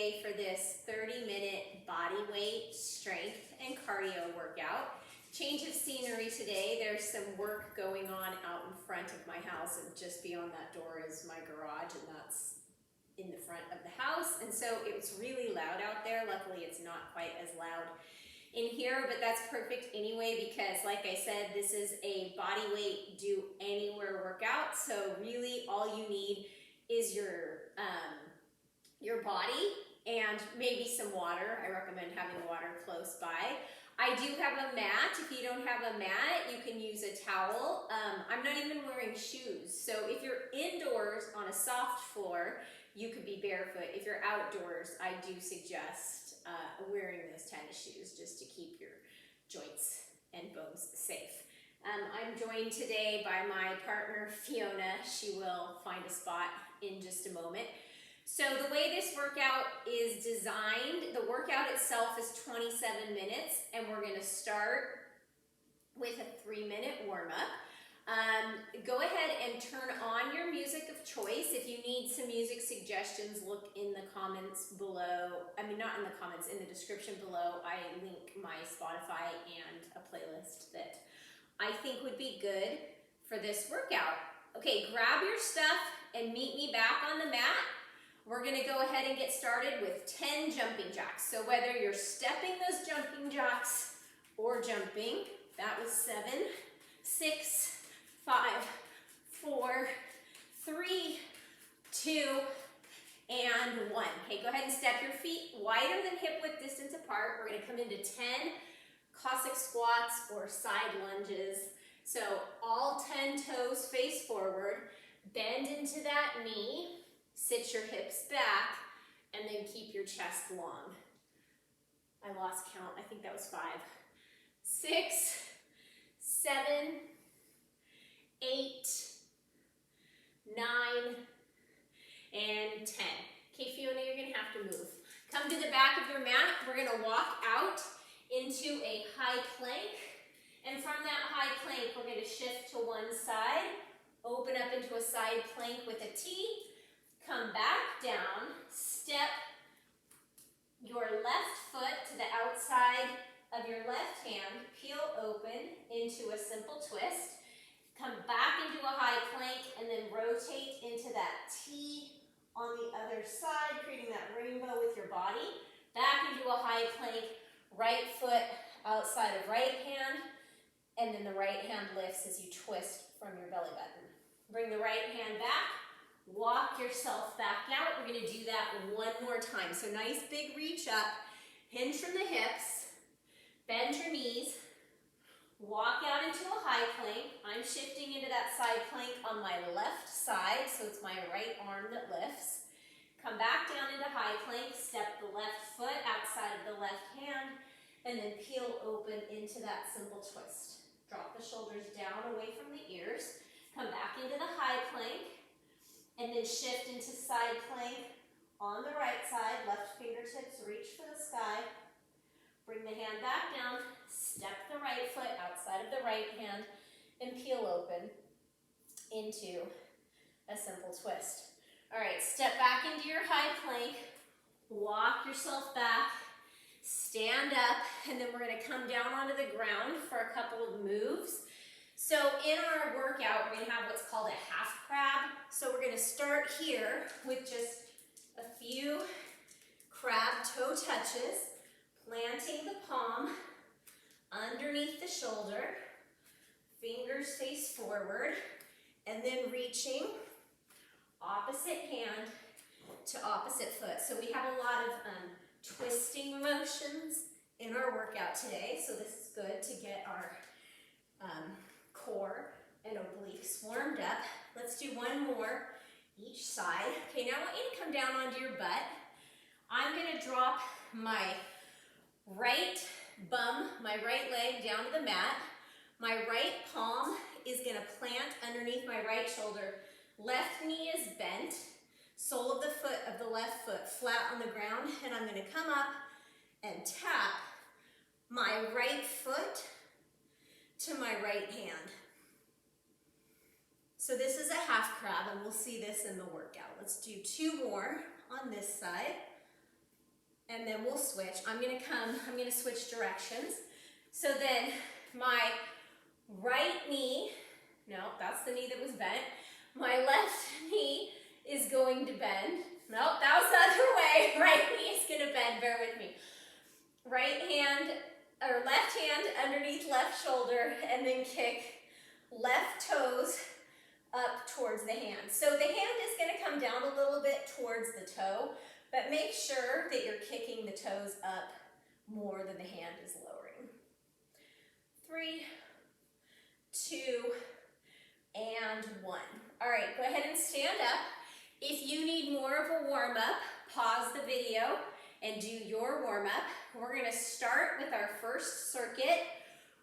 today for this 30-minute body weight, strength, and cardio workout. Change of scenery today. There's some work going on out in front of my house, and just beyond that door is my garage, and that's in the front of the house. And so it was really loud out there. Luckily, it's not quite as loud in here, but that's perfect anyway because, like I said, this is a body weight do anywhere workout. So really all you need is your body and maybe some water. I recommend having water close by. I do have a mat. If you don't have a mat, you can use a towel. I'm not even wearing shoes. So if you're indoors on a soft floor, you could be barefoot. If you're outdoors, I do suggest wearing those tennis shoes just to keep your joints and bones safe. I'm joined today by my partner, Fiona. She will find a spot in just a moment. So the way this workout is designed, the workout itself is 27 minutes, and we're gonna start with a 3-minute warm-up. Go ahead and turn on your music of choice. If you need some music suggestions, look in the comments below. I mean, not in the comments, in the description below. I link my Spotify and a playlist that I think would be good for this workout. Okay, grab your stuff and meet me back on the mat. We're gonna go ahead and get started with 10 jumping jacks. So whether you're stepping those jumping jacks or jumping, that was 7, 6, 5, 4, 3, 2, and 1. Okay, go ahead and step your feet wider than hip width distance apart. We're gonna come into 10 Cossack squats or side lunges. So all 10 toes face forward, bend into that knee, sit your hips back, and then keep your chest long. I lost count, I think that was 5. 6, 7, 8, 9, and 10. Okay, Fiona, you're gonna have to move. Come to the back of your mat. We're gonna walk out into a high plank. And from that high plank, we're gonna shift to one side, open up into a side plank with a T, come back down, step your left foot to the outside of your left hand, peel open into a simple twist, come back into a high plank, and then rotate into that T on the other side, creating that rainbow with your body. Back into a high plank, right foot outside of right hand, and then the right hand lifts as you twist from your belly button. Bring the right hand back, walk yourself back out. We're gonna do that one more time. So nice big reach up, hinge from the hips, bend your knees, walk out into a high plank. I'm shifting into that side plank on my left side, so it's my right arm that lifts. Come back down into high plank, step the left foot outside of the left hand, and then peel open into that simple twist. Drop the shoulders down away from the ears. Come back into the high plank, and then shift into side plank on the right side. Left fingertips reach for the sky. Bring the hand back down, step the right foot outside of the right hand, and peel open into a simple twist. All right, step back into your high plank, walk yourself back, stand up, and then we're gonna come down onto the ground for a couple of moves. So in our workout, we're gonna have what's called a half crab. So we're gonna start here with just a few crab toe touches, planting the palm underneath the shoulder, fingers face forward, and then reaching opposite hand to opposite foot. So we have a lot of twisting motions in our workout today. So this is good to get our core and obliques warmed up. Let's do one more each side. Okay, now I want you to come down onto your butt. I'm gonna drop my right bum, my right leg down to the mat. My right palm is gonna plant underneath my right shoulder. Left knee is bent. Sole of the foot of the left foot flat on the ground, and I'm gonna come up and tap my right foot to my right hand. So this is a half crab, and we'll see this in the workout. Let's do 2 more on this side. and then we'll switch. I'm gonna switch directions. So then my right knee, no, that's the knee that was bent. My left knee is going to bend. Nope, that was the other way. Right knee is gonna bend, bear with me. Right hand, or left hand underneath left shoulder, and then kick left toes up towards the hand. So the hand is gonna come down a little bit towards the toe, but make sure that you're kicking the toes up more than the hand is lowering. 3, 2, and 1. All right, go ahead and stand up. If you need more of a warm-up, pause the video and do your warm-up. We're gonna start with our first circuit,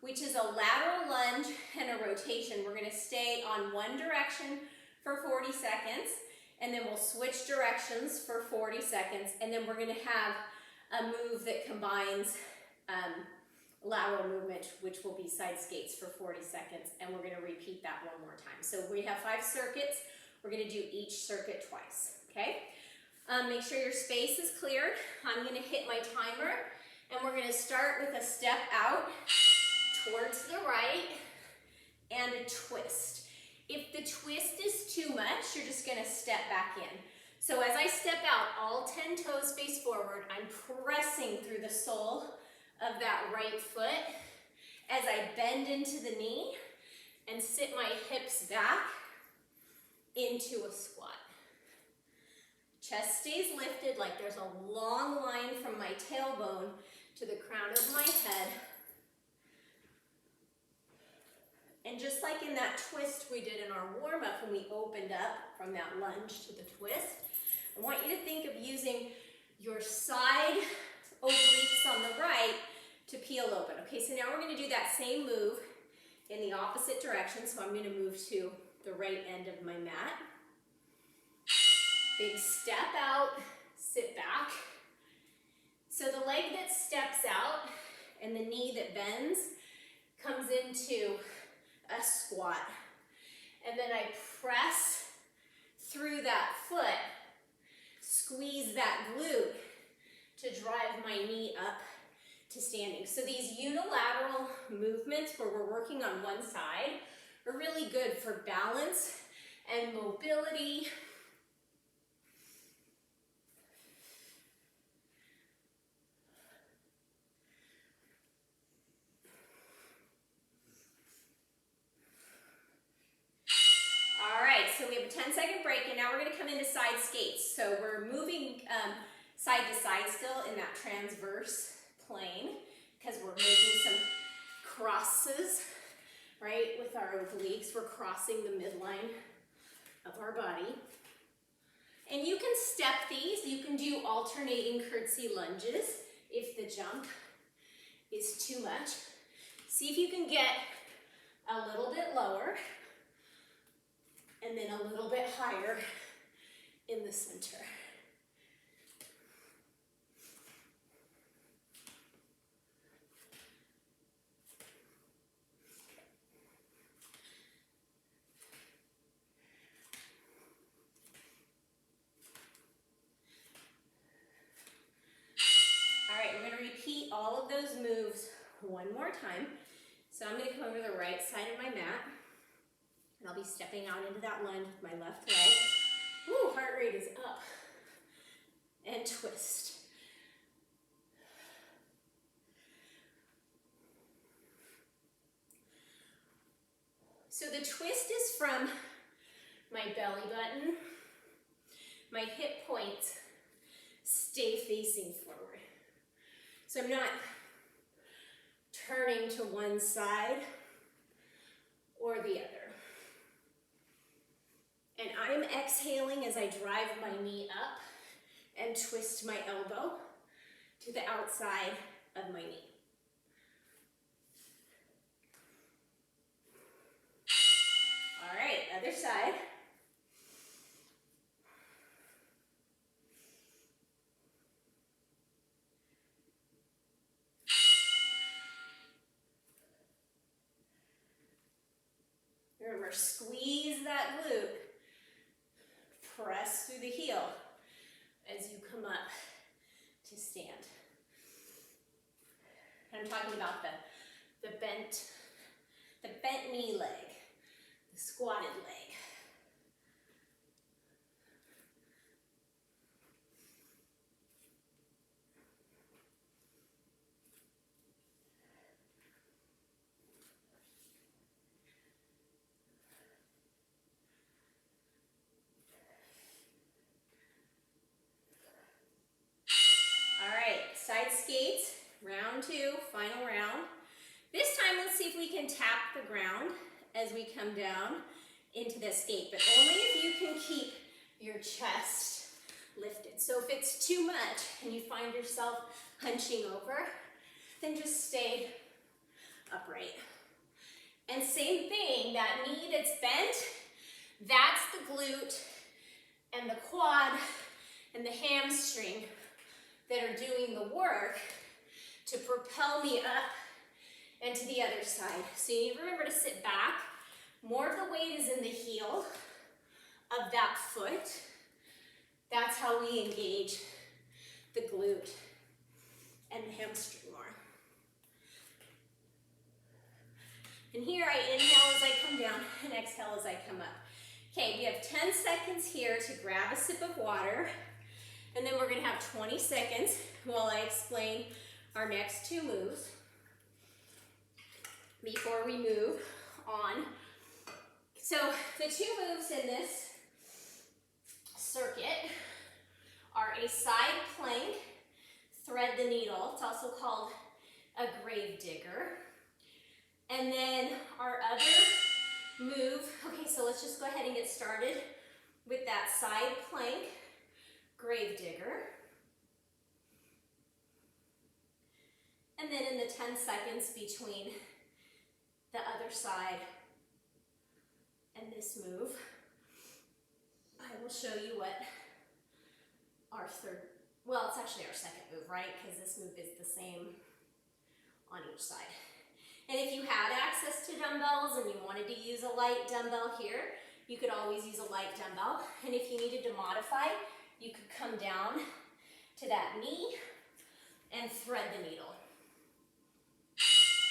which is a lateral lunge and a rotation. We're gonna stay on one direction for 40 seconds, and then we'll switch directions for 40 seconds, and then we're gonna have a move that combines lateral movement, which will be side skates for 40 seconds, and we're gonna repeat that one more time. So we have 5 circuits. We're gonna do each circuit twice, okay? Make sure your space is cleared. I'm gonna hit my timer, and we're gonna start with a step out towards the right and a twist. If the twist is too much, you're just gonna step back in. So as I step out, all 10 toes face forward. I'm pressing through the sole of that right foot as I bend into the knee and sit my hips back into a squat. Chest stays lifted like there's a long line from my tailbone to the crown of my head. And just like in that twist we did in our warm-up when we opened up from that lunge to the twist, I want you to think of using your side obliques on the right to peel open. Okay, so now we're gonna do that same move in the opposite direction. So I'm gonna move to the right end of my mat. Big step out, sit back. So the leg that steps out and the knee that bends comes into a squat. And then I press through that foot, squeeze that glute to drive my knee up to standing. So these unilateral movements where we're working on one side are really good for balance and mobility. All right, so we have a 10-second break, and now we're going to come into side skates. So we're moving side to side still in that transverse plane because we're making some crosses, right? With our obliques, we're crossing the midline of our body. And you can step these. You can do alternating curtsy lunges if the jump is too much. See if you can get a little bit lower and then a little bit higher in the center. All right, we're gonna repeat all of those moves one more time. So I'm gonna come over the right side of my mat, and I'll be stepping out into that lunge with my left leg. Woo, heart rate is up. And twist. So the twist is from my belly button. My hip points stay facing forward. So I'm not turning to one side or the other. And I'm exhaling as I drive my knee up and twist my elbow to the outside of my knee. All right, other side. Remember, squeeze that glute. Press through the heel as you come up to stand. And I'm talking about the bent knee leg, the squatted leg. Side skates, round 2, final round. This time, let's see if we can tap the ground as we come down into the skate, but only if you can keep your chest lifted. So if it's too much and you find yourself hunching over, then just stay upright. And same thing, that knee that's bent, that's the glute and the quad and the hamstring that are doing the work to propel me up and to the other side. So you need to remember to sit back. More of the weight is in the heel of that foot. That's how we engage the glute and the hamstring more. And here I inhale as I come down and exhale as I come up. Okay, we have 10 seconds here to grab a sip of water. And then we're going to have 20 seconds while I explain our next 2 moves before we move on. So the 2 moves in this circuit are a side plank, thread the needle. It's also called a grave digger. And then our other move, okay, so let's just go ahead and get started with that side plank, grave digger. And then in the 10 seconds between the other side and this move, I will show you what our it's actually our second move, right? Because this move is the same on each side. And if you had access to dumbbells and you wanted to use a light dumbbell here, you could always use a light dumbbell. And if you needed to modify, you could come down to that knee and thread the needle.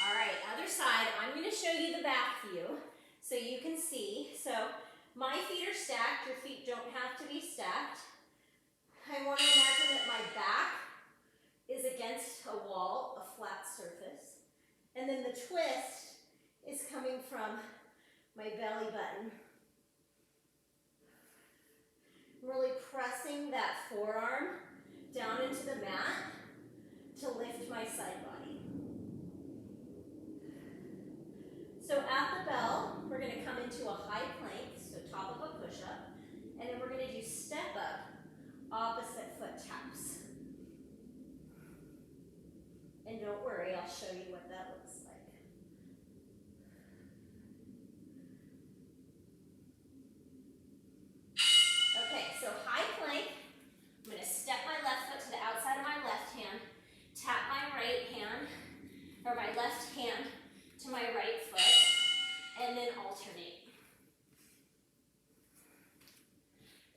All right, other side, I'm going to show you the back view so you can see. So my feet are stacked, your feet don't have to be stacked. I want to imagine that my back is against a wall, a flat surface. And then the twist is coming from my belly button. I'm really pressing that forearm down into the mat to lift my side body. So at the bell, we're going to come into a high plank, so top of a push-up, and then we're going to do step up, opposite foot taps. And don't worry, I'll show you what that looks like. Okay, so high plank. I'm going to step my left foot to the outside of my left hand, tap my right hand, or my left hand to my right foot, and then alternate.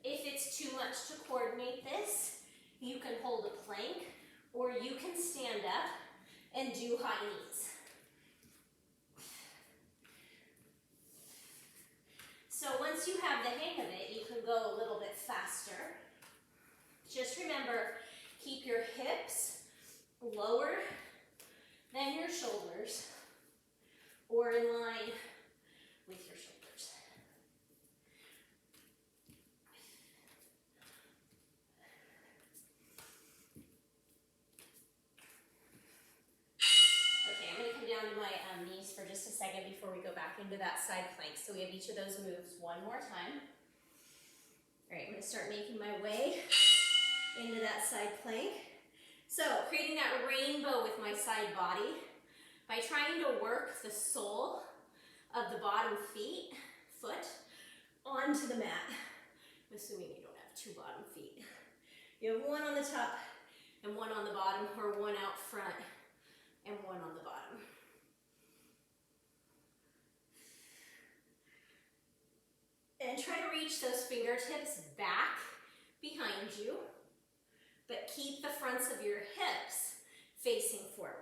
If it's too much to coordinate this, you can hold a plank, or you can stand up and do high knees. So once you have the hang of it, you can go a little bit faster. Just remember, keep your hips lower than your shoulders, or in line with your shoulders. Okay, I'm going to come down to my knees for just a second before we go back into that side plank. So we have each of those moves one more time. All right, I'm going to start making my way into that side plank. So creating that rainbow with my side body by trying to work the sole of the bottom foot onto the mat. I'm assuming you don't have 2 bottom feet. You have one on the top and one on the bottom, or one out front and one on the bottom. And try to reach those fingertips back behind you. but keep the fronts of your hips facing forward.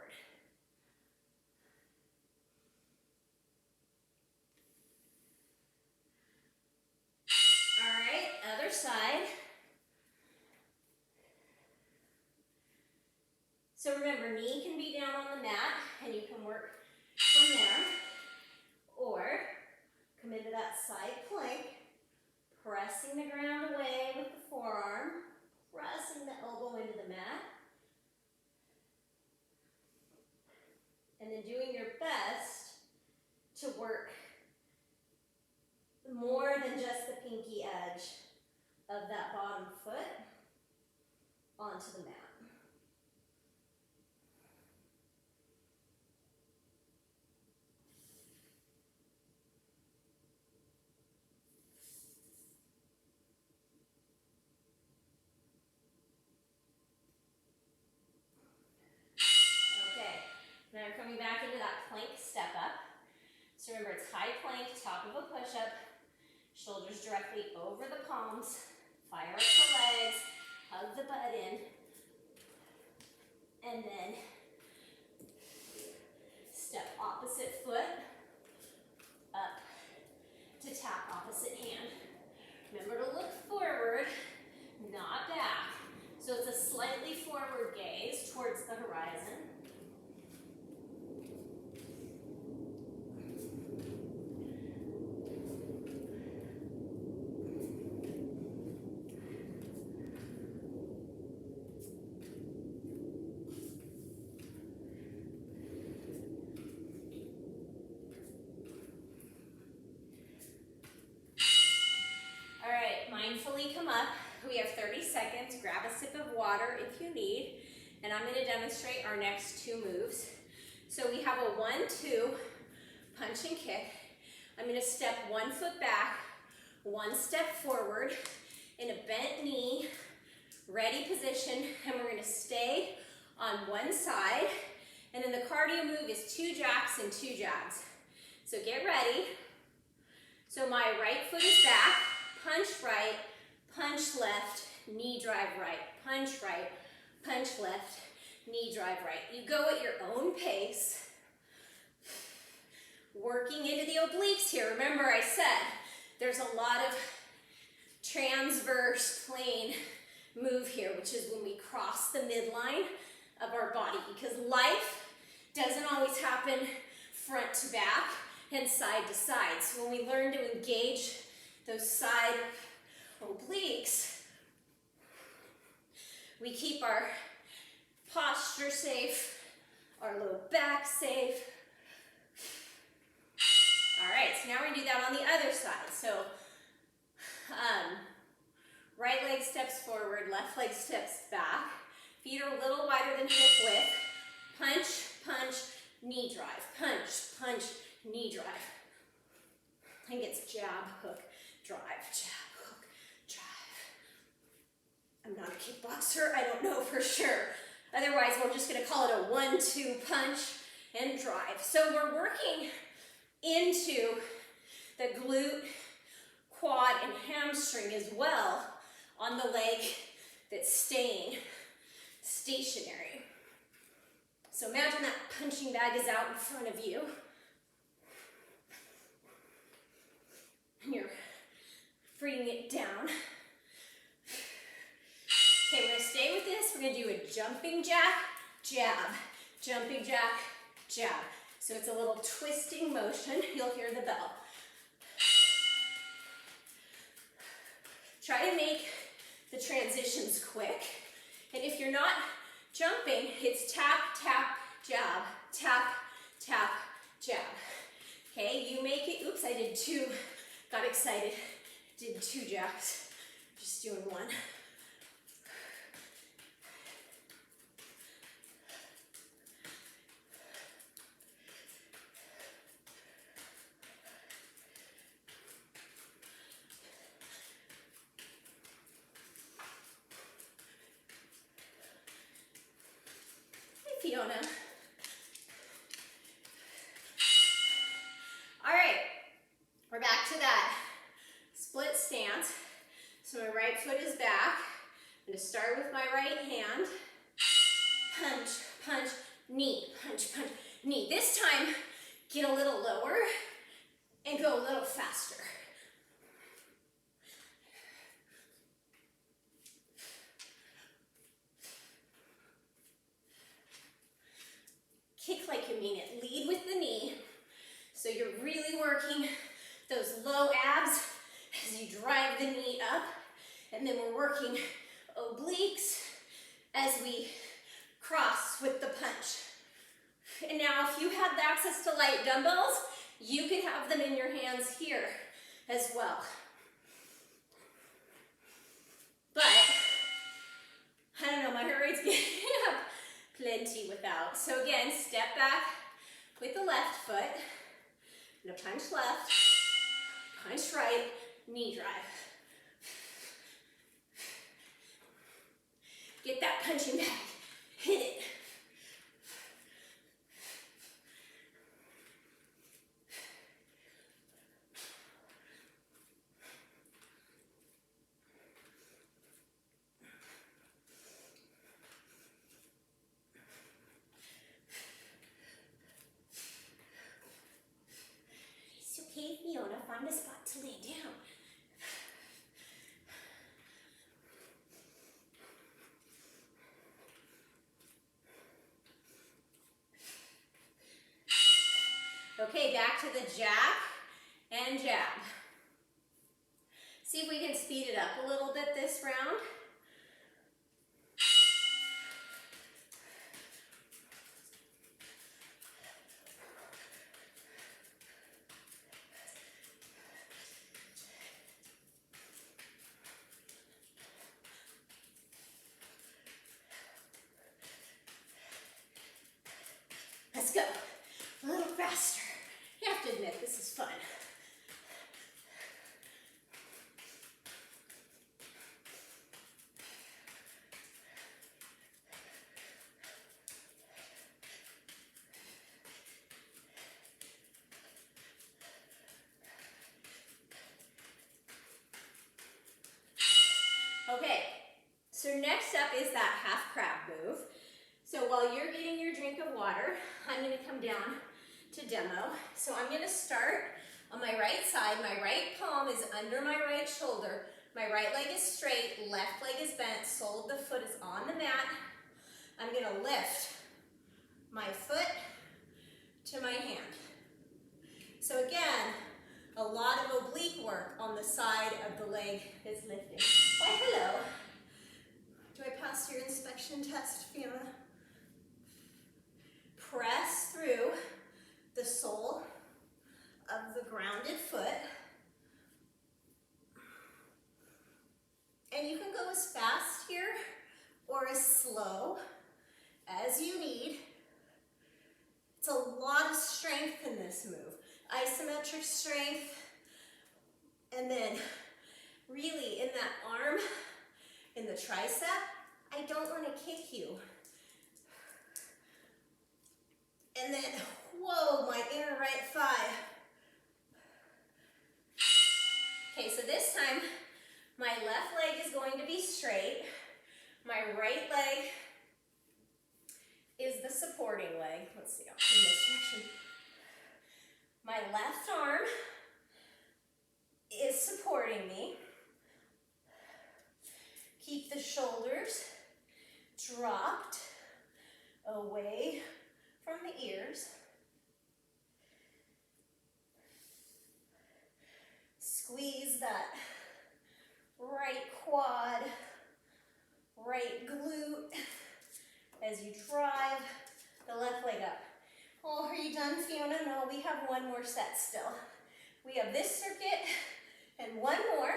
All right, other side. So remember, knee can be down on the mat, and you can work from there, or come into that side plank, pressing the ground away with the forearm, pressing the elbow into the mat, and then doing your best to work more than just the pinky edge of that bottom foot onto the mat. Now you're coming back into that plank step up. So remember, it's high plank, top of a push-up, shoulders directly over the palms, fire up the legs, hug the butt in, and then step opposite foot up to tap opposite hand. Remember to look forward, not back. So it's a slightly forward gaze towards the horizon. Mindfully come up. We have 30 seconds. Grab a sip of water if you need. And I'm going to demonstrate our next two moves. So we have a 1-2 punch and kick. I'm going to step one foot back, one step forward in a bent knee, ready position. And we're going to stay on one side. And then the cardio move is 2 jacks and 2 jabs. So get ready. So my right foot is back. Punch right, punch left, knee drive right, punch right, punch left, knee drive right. You go at your own pace, working into the obliques here. Remember I said there's a lot of transverse plane move here, which is when we cross the midline of our body, because life doesn't always happen front to back and side to side. So when we learn to engage those side obliques, we keep our posture safe, our low back safe. All right, so now we're gonna do that on the other side. So right leg steps forward, left leg steps back. Feet are a little wider than hip width. Punch, punch, knee drive. Punch, punch, knee drive. I think it's jab, hook, drive, jab, hook, drive. I'm not a kickboxer, I don't know for sure. Otherwise, we're just gonna call it a 1-2 punch and drive. So we're working into the glute, quad, and hamstring as well on the leg that's staying stationary. So imagine that punching bag is out in front of you. And you're bringing it down. Okay, we're gonna stay with this. We're gonna do a jumping jack, jab, jumping jack, jab. So it's a little twisting motion. You'll hear the bell. Try to make the transitions quick. And if you're not jumping, it's tap, tap, jab, tap, tap, jab. Okay, you make it. Oops, I did 2. Got excited. Did 2 jabs. Just doing 1. Fiona. All right, we're back to that split stance. So my right foot is back, I'm going to start with my right hand. Punch, punch, knee, punch, punch, knee. This time, get a little lower and go a little faster. Kick like you mean it. Lead with the knee. So you're really working those low abs as you drive the knee up. And then we're working obliques as we cross with the punch. And now if you have access to light dumbbells, you can have them in your hands here as well. But, I don't know, my heart rate's getting up plenty without. So again, step back with the left foot. I'm gonna punch left, punch right, knee drive. Get that punching bag, hit it. It's okay, Fiona, find a spot to lay down. Okay, back to the jack and jab. See if we can speed it up a little bit this round. Let's go. A little faster. You have to admit, this is fun. Okay, so next up is that half crab move. So while you're getting your drink of water, I'm going to come down to demo. So I'm going to start on my right side. My right palm is under my right shoulder. My right leg is straight, left leg is bent, sole of the foot is on the mat. I'm going to lift my foot to my hand. So again, a lot of oblique work on the side of the leg is lifting. Why, hello. Do I pass your inspection test, Fiona? Press through the sole of the grounded foot. And you can go as fast here or as slow as you need. It's a lot of strength in this move. Isometric strength. And then really in that arm, in the tricep, I don't want to kick you. And then, whoa, my inner right thigh. Okay, so this time, my left leg is going to be straight. My right leg is the supporting leg. Let's see, I'll turn this direction. My left arm is supporting me. Keep the shoulders dropped away from the ears. Squeeze that right quad, right glute as you drive the left leg up. Oh, are you done, Fiona? No, we have one more set still. We have this circuit and one more,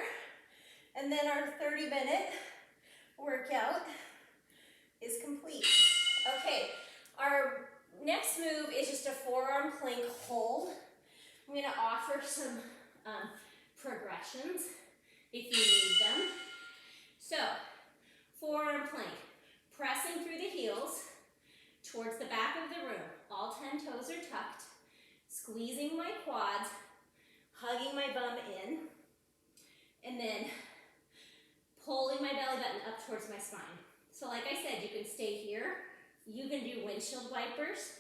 and then our 30-minute workout is complete. Okay, our next move is just a forearm plank hold. I'm going to offer some progressions if you need them. So, forearm plank, pressing through the heels towards the back of the room. All 10 toes are tucked, squeezing my quads, hugging my bum in, and then pulling my belly button up towards my spine. So like I said, you can stay here. You can do windshield wipers,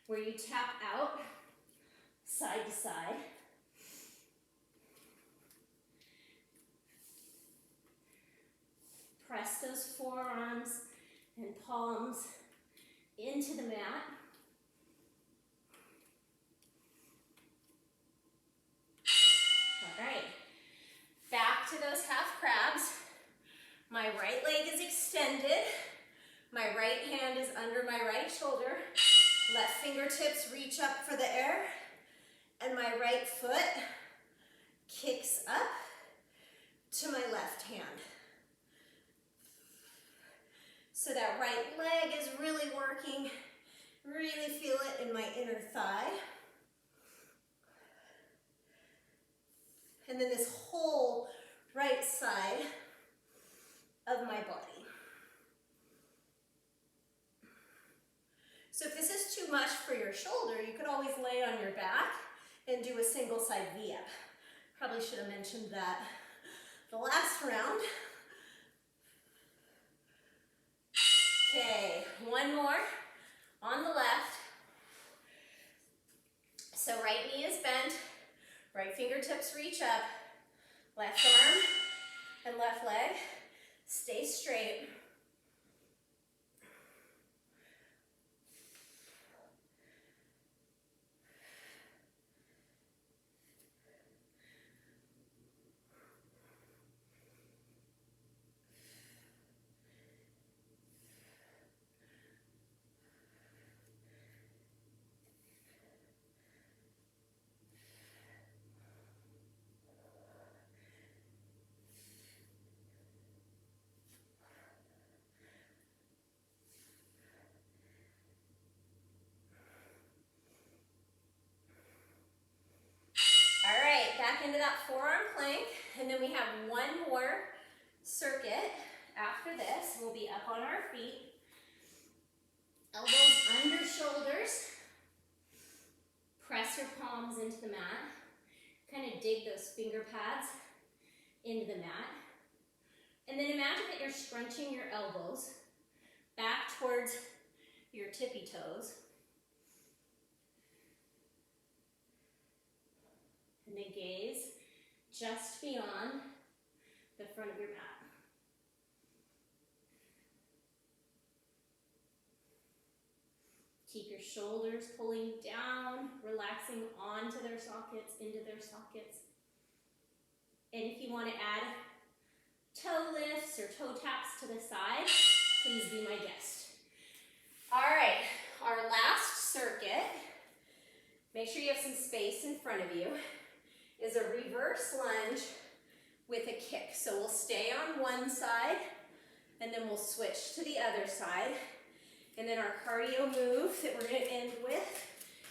where you tap out side to side. Press those forearms and palms into the mat. All right, back to those half crabs. My right leg is extended. My right hand is under my right shoulder. Left fingertips reach up for the air. And my right foot kicks up to my left hand. So that right leg is really working. Really feel it in my inner thigh. And then this whole right side of my body. So if this is too much for your shoulder, you could always lay on your back and do a single side V-up. Probably should have mentioned that the last round. Okay, one more on the left. So right knee is bent, right fingertips reach up, left arm and left leg stay straight. Into that forearm plank, and then we have one more circuit after this. We'll be up on our feet, elbows under shoulders, press your palms into the mat, kind of dig those finger pads into the mat, and then imagine that you're scrunching your elbows back towards your tippy toes. And then gaze just beyond the front of your mat. Keep your shoulders pulling down, relaxing onto their sockets, into their sockets. And if you want to add toe lifts or toe taps to the side, please be my guest. All right, our last circuit, make sure you have some space in front of you, is a reverse lunge with a kick. So we'll stay on one side and then we'll switch to the other side. And then our cardio move that we're going to end with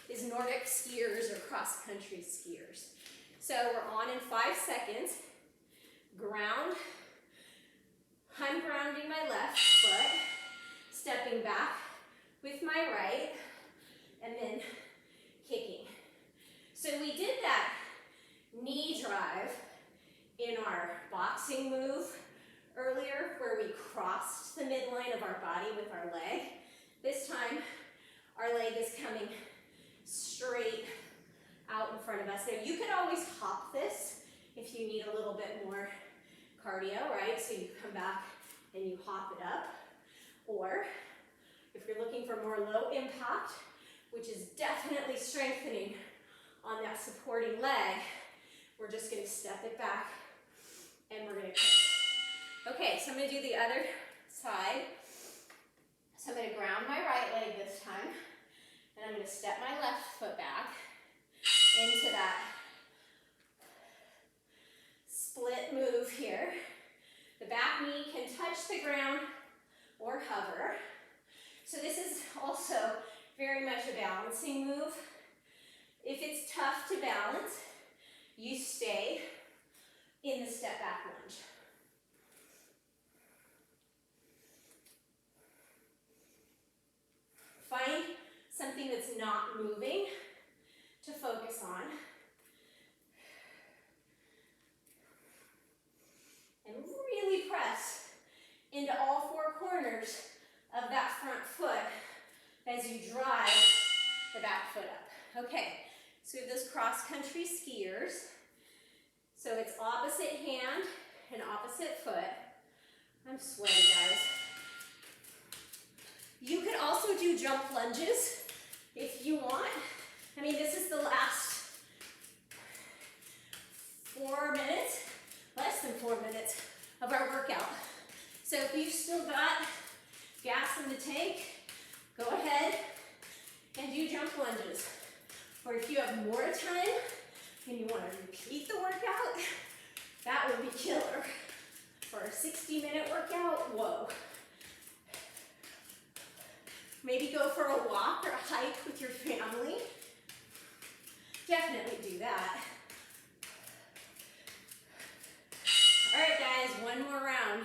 is Nordic skiers or cross-country skiers. So we're on in 5 seconds. Ground. I'm grounding my left foot, stepping back with my right, and then kicking. So we did that knee drive in our boxing move earlier, where we crossed the midline of our body with our leg. This time, our leg is coming straight out in front of us. Now, you could always hop this if you need a little bit more cardio, right? So you come back and you hop it up. Or if you're looking for more low impact, which is definitely strengthening on that supporting leg, we're just going to step it back and we're going to kick. Okay, so I'm going to do the other side. So I'm going to ground my right leg this time, and I'm going to step my left foot back into that split move here. The back knee can touch the ground or hover. So this is also very much a balancing move. If it's tough to balance, you stay in the step back lunge. Find something that's not moving to focus on. And really press to all four corners of that front foot as you drive the back foot up. Okay, so we have those cross-country skiers. So it's opposite hand and opposite foot. I'm sweating, guys. You could also do jump lunges if you want. I mean, this is the last 4 minutes, less than 4 minutes of our workout. So if you've still got gas in the tank, go ahead and do jump lunges. Or if you have more time and you want to repeat the workout, that would be killer. For a 60-minute workout, whoa. Maybe go for a walk or a hike with your family. Definitely do that. All right, guys, one more round.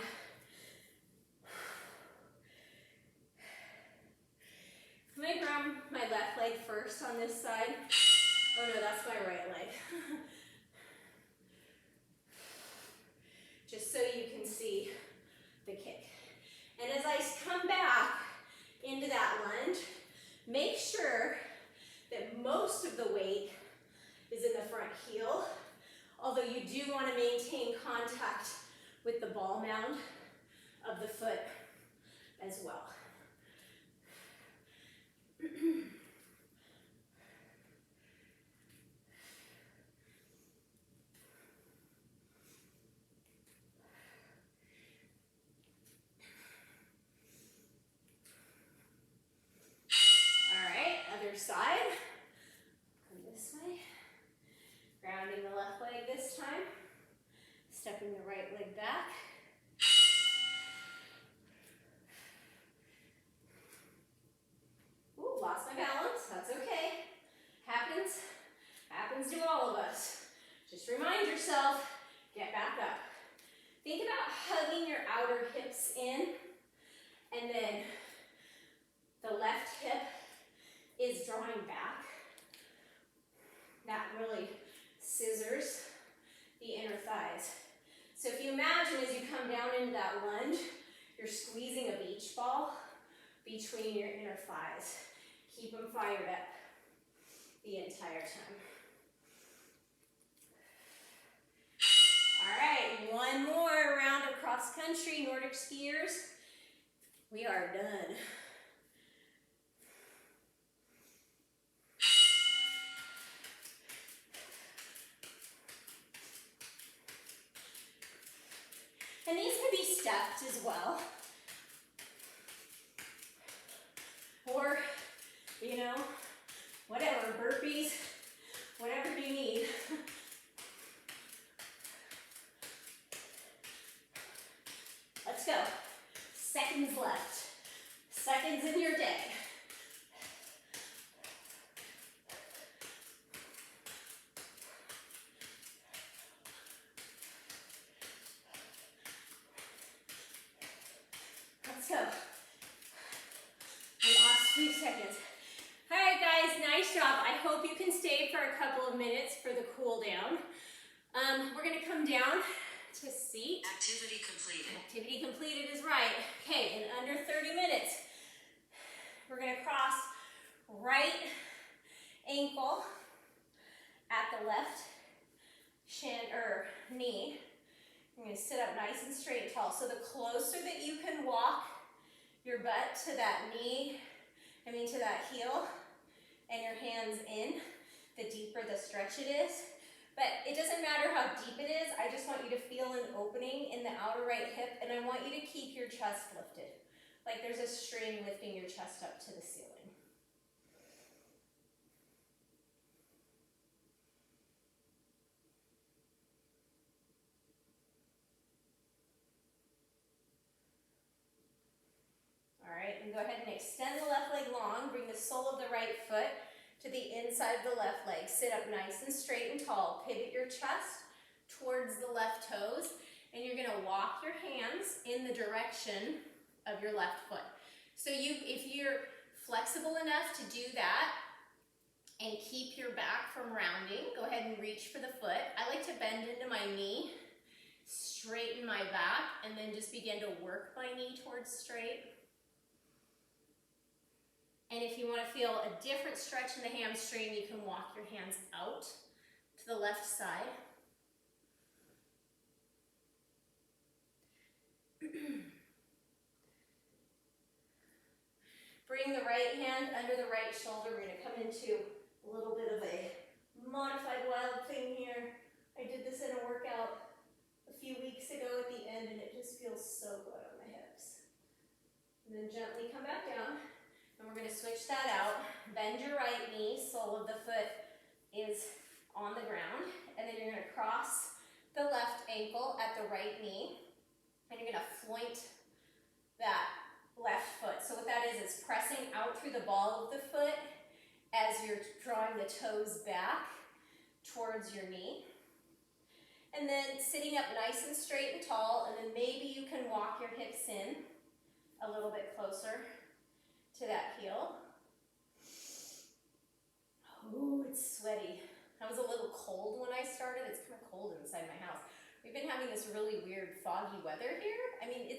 I'm gonna grab my left leg first on this side. Oh no, that's my right leg. Just so you can see the kick. And as I come back into that lunge, make sure that most of the weight is in the front heel, although you do want to maintain contact with the ball mound of the foot as well. Side, come this way, grounding the left leg this time, stepping the right leg back. Ooh, lost my balance, that's okay. Happens to all of us. Just remind yourself, get back up. Think about hugging your outer hips in, and then the left hip is drawing back. That really scissors the inner thighs. So if you imagine as you come down into that lunge, you're squeezing a beach ball between your inner thighs. Keep them fired up the entire time. All right, one more round of cross country, Nordic skiers. We are done. And these can be stepped as well. Or, you know, whatever, burpees, whatever you need. Let's go. Seconds left. Seconds in your day. Let's go. The last few seconds. All right, guys, nice job. I hope you can stay for a couple of minutes for the cool down. We're gonna come down to seat. Activity completed. Activity completed is right. Okay, in under 30 minutes, we're gonna cross right ankle at the left shin or knee. You're gonna sit up nice and straight and tall. So the closer that you can walk your butt to that knee, to that heel, and your hands in, the deeper the stretch it is. But it doesn't matter how deep it is, I just want you to feel an opening in the outer right hip, and I want you to keep your chest lifted. Like there's a string lifting your chest up to the ceiling. All right, and go ahead and extend the left leg long, bring the sole of the right foot to the inside of the left leg. Sit up nice and straight and tall. Pivot your chest towards the left toes, and you're gonna walk your hands in the direction of your left foot. So if you're flexible enough to do that and keep your back from rounding, go ahead and reach for the foot. I like to bend into my knee straighten my back, and then just begin to work my knee towards straight. And if you want to feel a different stretch in the hamstring, you can walk your hands out to the left side. Bring the right hand under the right shoulder. We're going to come into a little bit of a modified wild thing here. I did this in a workout a few weeks ago at the end, and it just feels so good on the hips. And then gently come back down. And we're going to switch that out. Bend your right knee, sole of the foot is on the ground. And then you're going to cross the left ankle at the right knee. And you're going to floint that left foot. So what that is pressing out through the ball of the foot as you're drawing the toes back towards your knee. And then sitting up nice and straight and tall. And then maybe you can walk your hips in a little bit closer to that heel. Oh, it's sweaty. I was a little cold when I started. It's kind of cold inside my house. We've been having this really weird foggy weather here. I mean,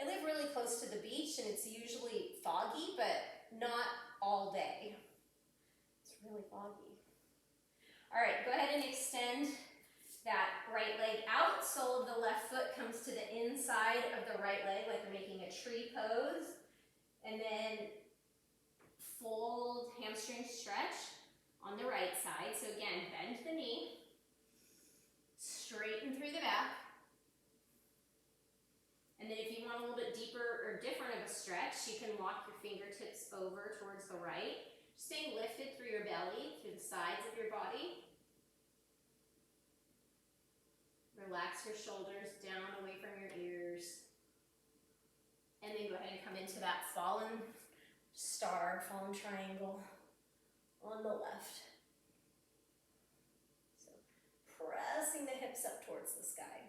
I live really close to the beach and it's usually foggy, but not all day. It's really foggy. All right, go ahead and extend that right leg out. Sole of the left foot comes to the inside of the right leg, like you're making a tree pose. And then fold hamstring stretch on the right side. So again, bend the knee, straighten through the back. And then if you want a little bit deeper or different of a stretch, you can walk your fingertips over towards the right. Staying lifted through your belly, through the sides of your body. Relax your shoulders down away from your ears. And then go ahead and come into that fallen star, fallen triangle on the left. So pressing the hips up towards the sky.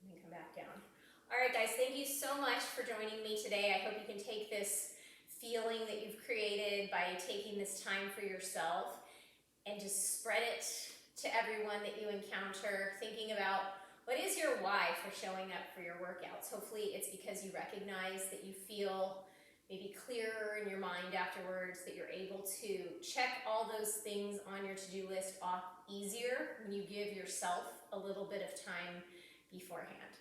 And then come back down. All right, guys, thank you so much for joining me today. I hope you can take this feeling that you've created by taking this time for yourself and just spread it to everyone that you encounter, thinking about what is your why for showing up for your workouts. Hopefully it's because you recognize that you feel maybe clearer in your mind afterwards, that you're able to check all those things on your to-do list off easier when you give yourself a little bit of time beforehand.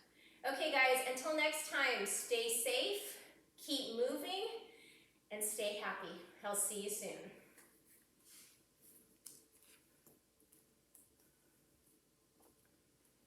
Okay guys, until next time, stay safe, keep moving, and stay happy. I'll see you soon.